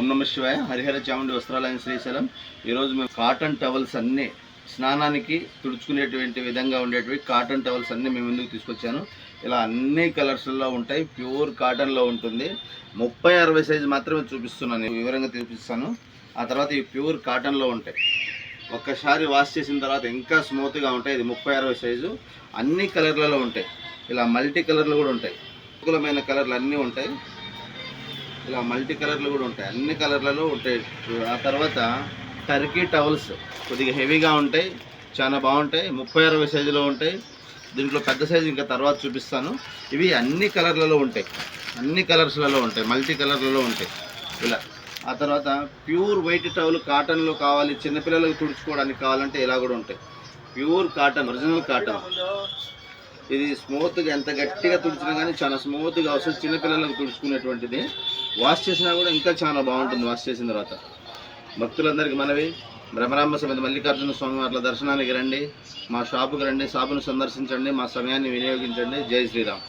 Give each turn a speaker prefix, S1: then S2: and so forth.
S1: ఓం నమ శివాయ. హరిహర చాముండి వస్త్రాలయం శ్రీశైలం. ఈరోజు మేము కాటన్ టవల్స్ అన్నీ స్నానానికి తుడుచుకునేటువంటి విధంగా ఉండేటివి కాటన్ టవల్స్ అన్నీ మేము ముందుకు తీసుకొచ్చాను. ఇలా అన్ని కలర్స్లో ఉంటాయి, ప్యూర్ కాటన్లో ఉంటుంది. 30-60 సైజు మాత్రమే చూపిస్తున్నాను, వివరంగా చూపిస్తాను. ఆ తర్వాత ఈ ప్యూర్ కాటన్లో ఉంటాయి. ఒక్కసారి వాష్ చేసిన తర్వాత ఇంకా స్మూత్గా ఉంటాయి. ఇది 30-60 సైజు, అన్ని కలర్లలో ఉంటాయి. ఇలా మల్టీ కలర్లు కూడా ఉంటాయి, అనుకూలమైన కలర్లు అన్నీ ఉంటాయి. ఇలా మల్టీ కలర్లు కూడా ఉంటాయి, అన్ని కలర్లలో ఉంటాయి. ఆ తర్వాత టర్కీ టవల్స్ కొద్దిగా హెవీగా ఉంటాయి, చాలా బాగుంటాయి. 30-60 సైజులో ఉంటాయి. దీంట్లో పెద్ద సైజు ఇంకా తర్వాత చూపిస్తాను. ఇవి అన్ని కలర్లలో ఉంటాయి, అన్ని కలర్స్లలో ఉంటాయి, మల్టీ కలర్లలో ఉంటాయి ఇలా. ఆ తర్వాత ప్యూర్ వైట్ టవల్ కాటన్లో కావాలి, చిన్నపిల్లలకు తుడుచుకోవడానికి కావాలంటే ఇలా కూడా ఉంటాయి. Pure cotton, original cotton. ఇది స్మూత్గా ఎంత గట్టిగా తుడిచినా కానీ చాలా స్మూత్గా వస్తుంది. చిన్నపిల్లలకు తుడుచుకునేటువంటిది. వాష్ చేసినా కూడా ఇంకా చాలా బాగుంటుంది వాష్ చేసిన తర్వాత. భక్తులందరికీ మనవి, బ్రహ్మరాంబ సమేత మల్లికార్జున స్వామి వారి దర్శనానికి రండి, మా షాపుకి రండి, షాపును సందర్శించండి, మా సమయాన్ని వినియోగించండి. జై శ్రీరామ్.